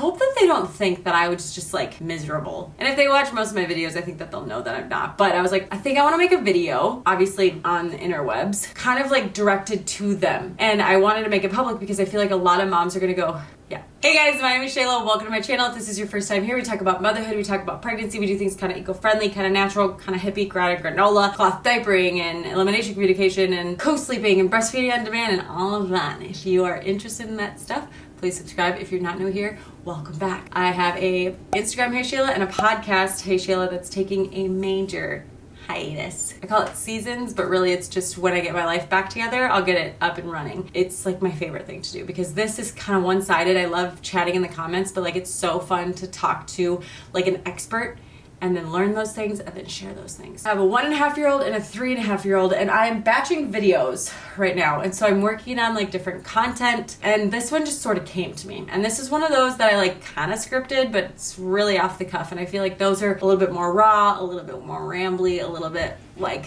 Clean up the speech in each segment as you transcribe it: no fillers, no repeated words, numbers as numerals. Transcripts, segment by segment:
hope that they don't think that I was just like miserable. And if they watch most of my videos, I think that they'll know that I'm not. But I was like, I think I want to make a video, obviously on the interwebs, kind of like directed to them. And I wanted to make it public because I feel like a lot of moms are going to go, yeah. Hey guys, my name is Shayla. Welcome to my channel. If this is your first time here, we talk about motherhood, we talk about pregnancy, we do things kind of eco-friendly, kind of natural, kind of hippie, grounded granola, cloth diapering, and elimination communication, and co-sleeping, and breastfeeding on demand, and all of that. If you are interested in that stuff, please subscribe. If you're not new here, welcome back. I have a Instagram, HEYSHAYLA, and a podcast, HEYSHAYLA, that's taking a major hiatus. I call it seasons, but really it's just when I get my life back together, I'll get it up and running. It's like my favorite thing to do because this is kind of one-sided. I love chatting in the comments, but like it's so fun to talk to like an expert and then learn those things and then share those things. I have a 1.5-year-old and a 3.5-year-old, and I am batching videos right now. And so I'm working on like different content, and this one just sort of came to me. And this is one of those that I like kind of scripted, but it's really off the cuff. And I feel like those are a little bit more raw, a little bit more rambly, a little bit like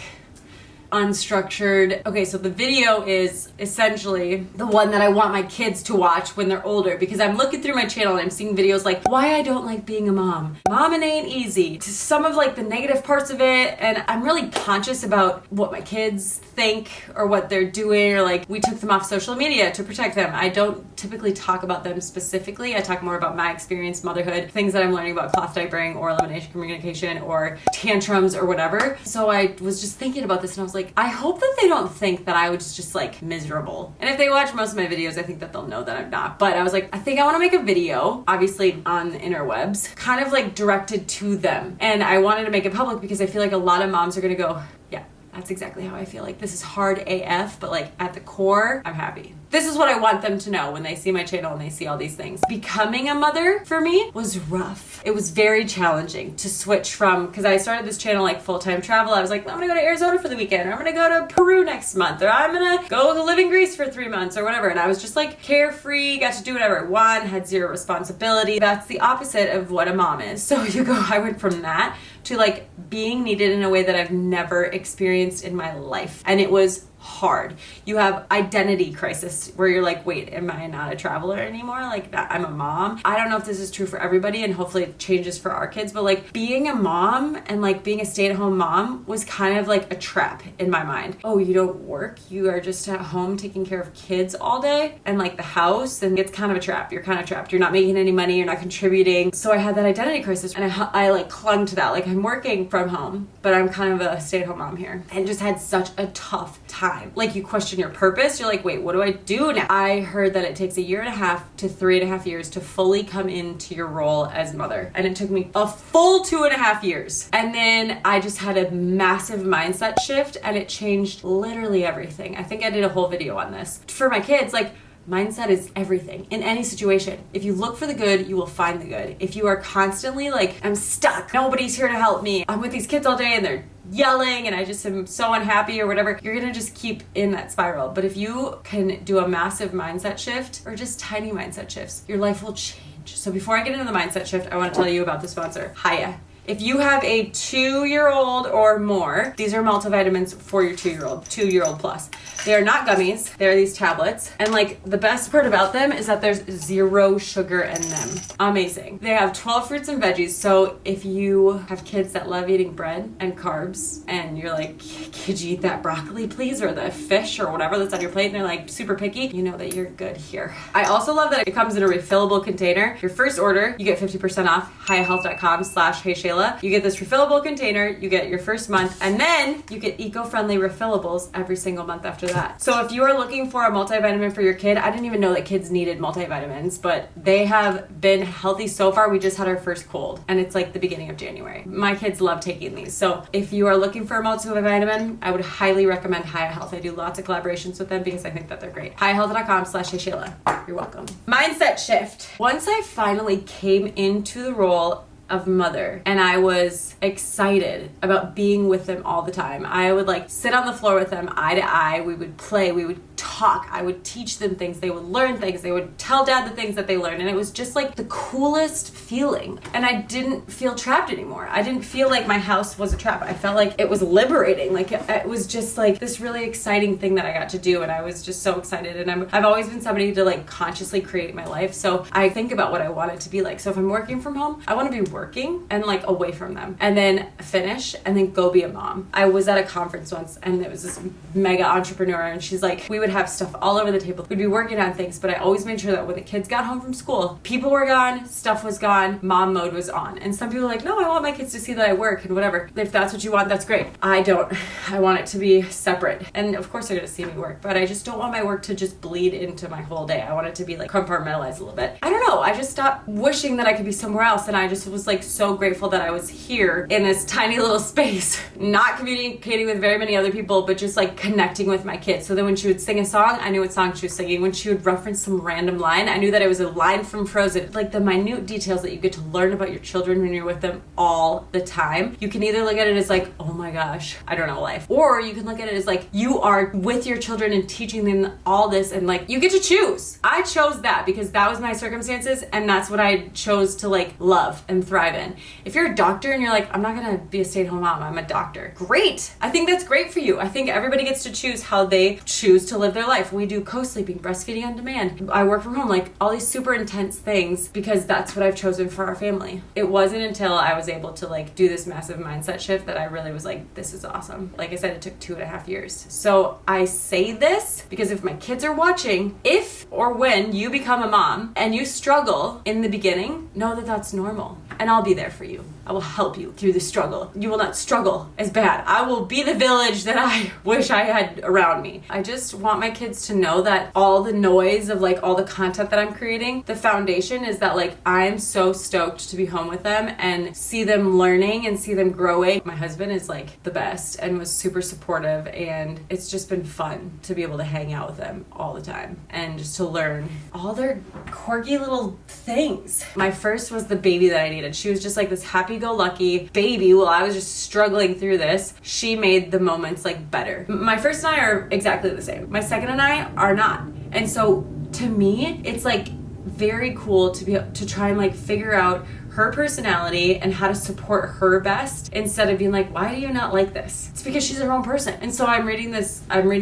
unstructured. Okay, so the video is essentially the one that I want my kids to watch when they're older, because I'm looking through my channel and I'm seeing videos like why I don't like being a mom. Momming ain't easy. To some of like the negative parts of it, and I'm really conscious about what my kids think or what they're doing, or like we took them off social media to protect them. I don't typically talk about them specifically. I talk more about my experience, motherhood, things that I'm learning about cloth diapering or elimination communication or tantrums or whatever. So I was just thinking about this and I was like, I hope that they don't think that I was just like miserable. And if they watch most of my videos, I think that they'll know that I'm not. But I was like, I think I want to make a video, obviously on the interwebs, kind of like directed to them. And I wanted to make it public because I feel like a lot of moms are going to go, yeah, that's exactly how I feel. Like this is hard AF, but like at the core, I'm happy. This is what I want them to know when they see my channel and they see all these things. Becoming a mother for me was rough. It was very challenging to switch from, because I started this channel like full-time travel. I was like, I'm gonna go to Arizona for the weekend, or I'm gonna go to Peru next month, or I'm gonna go live in Greece for 3 months or whatever. And I was just like carefree, got to do whatever I want, had zero responsibility. That's the opposite of what a mom is. So I went from that to like being needed in a way that I've never experienced in my life. And it was hard. You have identity crisis where you're like, wait, am I not a traveler anymore? Like I'm a mom. I don't know if this is true for everybody, and hopefully it changes for our kids, but like being a mom and like being a stay-at-home mom was kind of like a trap in my mind. Oh, you don't work? You are just at home taking care of kids all day and like the house, and it's kind of a trap. You're kind of trapped. You're not making any money. You're not contributing. So I had that identity crisis, and I like clung to that. Like I'm working from home, but I'm kind of a stay-at-home mom here, and just had such a tough time. Like you question your purpose. You're like, wait, what do I do now? I heard that it takes 1.5 to 3.5 years to fully come into your role as mother. And it took me a full 2.5 years. And then I just had a massive mindset shift, and it changed literally everything. I think I did a whole video on this. For my kids, like, mindset is everything in any situation. If you look for the good, you will find the good. If you are constantly like, I'm stuck, nobody's here to help me, I'm with these kids all day and they're yelling and I just am so unhappy or whatever, you're gonna just keep in that spiral. But if you can do a massive mindset shift or just tiny mindset shifts, your life will change. So before I get into the mindset shift, I want to tell you about the sponsor, HEYSHAYLA. If you have a 2-year-old or more, these are multivitamins for your 2-year-old plus. They are not gummies. They are these tablets. And like the best part about them is that there's 0 sugar in them. Amazing. They have 12 fruits and veggies. So if you have kids that love eating bread and carbs and you're like, could you eat that broccoli please? Or the fish or whatever that's on your plate, and they're like super picky, you know that you're good here. I also love that it comes in a refillable container. Your first order, you get 50% off, hiyahealth.com/HEYSHAYLA. You get this refillable container, you get your first month, and then you get eco-friendly refillables every single month after that. So if you are looking for a multivitamin for your kid, I didn't even know that kids needed multivitamins, but they have been healthy so far. We just had our first cold, and it's like the beginning of January. My kids love taking these. So if you are looking for a multivitamin, I would highly recommend Hiya Health. I do lots of collaborations with them because I think that they're great. hiyahealth.com/HEYSHAYLA. You're welcome. Mindset shift. Once I finally came into the role of mother, and I was excited about being with them all the time. I would like sit on the floor with them eye to eye. We would play, we would talk, I would teach them things, they would learn things, they would tell dad the things that they learned, and it was just like the coolest feeling. And I didn't feel trapped anymore. I didn't feel like my house was a trap. I felt like it was liberating. Like it was just like this really exciting thing that I got to do, and I was just so excited. And I've always been somebody to like consciously create my life, so I think about what I want it to be like. So if I'm working from home, I want to be working and like away from them, and then finish and then go be a mom. I was at a conference once, and there was this mega entrepreneur, and she's like, we would have stuff all over the table. We'd be working on things, but I always made sure that when the kids got home from school, people were gone, stuff was gone, mom mode was on. And some people are like, no, I want my kids to see that I work and whatever. If that's what you want, that's great. I don't. I want it to be separate. And of course they're gonna see me work, but I just don't want my work to just bleed into my whole day. I want it to be like compartmentalized a little bit. I don't know. I just stopped wishing that I could be somewhere else, and I just was like so grateful that I was here in this tiny little space, not communicating with very many other people, but just like connecting with my kids. So then when she would sing a song, I knew what song she was singing. When she would reference some random line, I knew that it was a line from Frozen. Like the minute details that you get to learn about your children when you're with them all the time. You can either look at it as like, oh my gosh, I don't know life. Or you can look at it as like, you are with your children and teaching them all this, and like, you get to choose. I chose that because that was my circumstances, and that's what I chose to like love and thrive in. If you're a doctor and you're like, I'm not gonna be a stay-at-home mom, I'm a doctor. Great. I think that's great for you. I think everybody gets to choose how they choose to live their life. We do co-sleeping, breastfeeding on demand. I work from home, like all these super intense things because that's what I've chosen for our family. It wasn't until I was able to like do this massive mindset shift that I really was like, this is awesome. Like I said, it took 2.5 years. So I say this because if my kids are watching, if or when you become a mom and you struggle in the beginning, know that that's normal, and I'll be there for you. I will help you through the struggle. You will not struggle as bad. I will be the village that I wish I had around me. I just want my kids to know that all the noise of like all the content that I'm creating, the foundation is that like I'm so stoked to be home with them and see them learning and see them growing. My husband is like the best and was super supportive, and it's just been fun to be able to hang out with them all the time and just to learn all their quirky little things. My first was the baby that I needed. She was just like this happy-go-lucky baby while I was just struggling through this. She made the moments like better. My first and I are exactly the same. My second and I are not. And so to me, it's like very cool to try and like figure out her personality and how to support her best instead of being like, why do you not like this? It's because she's her own person. And so I'm reading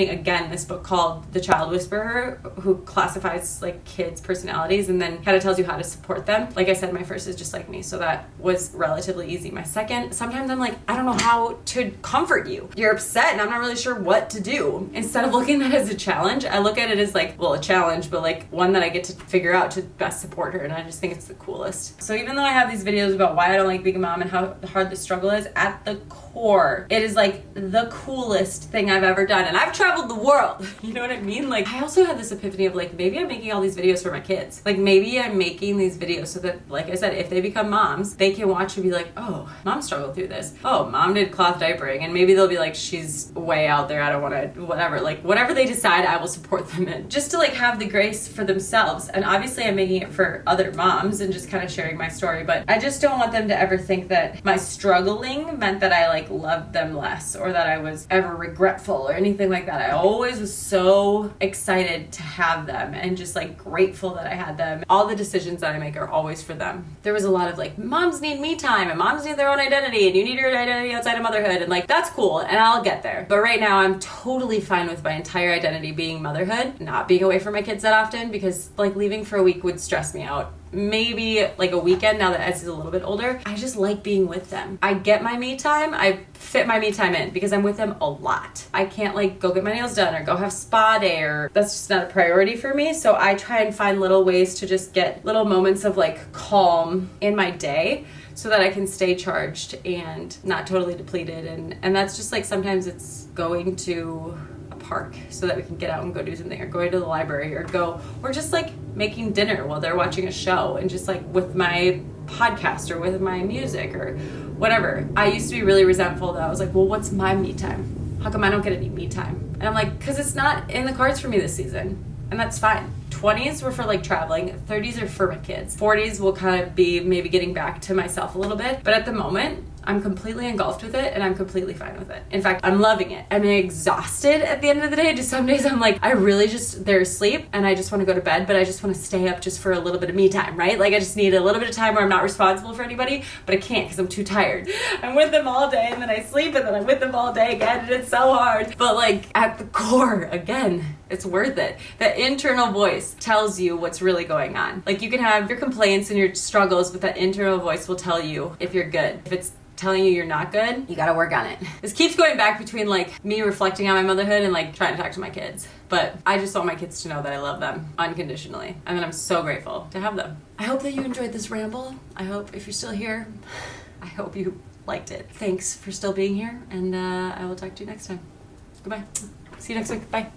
again this book called The Child Whisperer, who classifies like kids' personalities and then kind of tells you how to support them. Like I said, my first is just like me, so that was relatively easy. My second, sometimes I'm like, I don't know how to comfort you. You're upset and I'm not really sure what to do. Instead of looking at it as a challenge, I look at it as like, well, a challenge, but like one that I get to figure out to best support her, and I just think it's the coolest. So even though I have these videos about why I don't like being a mom and how hard the struggle is, at the core, it is like the coolest thing I've ever done. And I've traveled the world. You know what I mean? Like I also had this epiphany of like, maybe I'm making all these videos for my kids. Like maybe I'm making these videos so that, like I said, if they become moms, they can watch and be like, oh, mom struggled through this. Oh, mom did cloth diapering. And maybe they'll be like, she's way out there. I don't want to, whatever. Like whatever they decide, I will support them in. Just to like have the grace for themselves. And obviously I'm making it for other moms and just kind of sharing my story. But I just don't want them to ever think that my struggling meant that I like loved them less or that I was ever regretful or anything like that. I always was so excited to have them and just like grateful that I had them. All the decisions that I make are always for them. There was a lot of like, moms need me time and moms need their own identity and you need your identity outside of motherhood, and like that's cool and I'll get there. But right now I'm totally fine with my entire identity being motherhood, not being away from my kids that often, because like leaving for a week would stress me out. Maybe like a weekend now that Ezzy's a little bit older. I just like being with them. I get my me time. I fit my me time in because I'm with them a lot. I can't like go get my nails done or go have spa day, or that's just not a priority for me. So I try and find little ways to just get little moments of like calm in my day so that I can stay charged and not totally depleted. And that's just like, sometimes it's going to a park so that we can get out and go do something, or going to the library, or just like making dinner while they're watching a show, and just like with my podcast or with my music or whatever. I used to be really resentful that I was like, well, what's my me time? How come I don't get any me time? And I'm like, because it's not in the cards for me this season. And that's fine. 20s were for like traveling, 30s are for my kids. 40s will kind of be maybe getting back to myself a little bit. But at the moment, I'm completely engulfed with it and I'm completely fine with it. In fact, I'm loving it. I'm exhausted at the end of the day. Just some days I'm like, I really just, there's sleep and I just want to go to bed, but I just want to stay up just for a little bit of me time, right? Like I just need a little bit of time where I'm not responsible for anybody, but I can't because I'm too tired. I'm with them all day and then I sleep and then I'm with them all day again and it's so hard. But like at the core, again, it's worth it. That internal voice tells you what's really going on. Like you can have your complaints and your struggles, but that internal voice will tell you if you're good. If it's telling you you're not good, you gotta work on it. This keeps going back between like me reflecting on my motherhood and like trying to talk to my kids. But I just want my kids to know that I love them unconditionally and that I'm so grateful to have them. I hope that you enjoyed this ramble. I hope if you're still here, I hope you liked it. Thanks for still being here and I will talk to you next time. Goodbye. See you next week. Bye.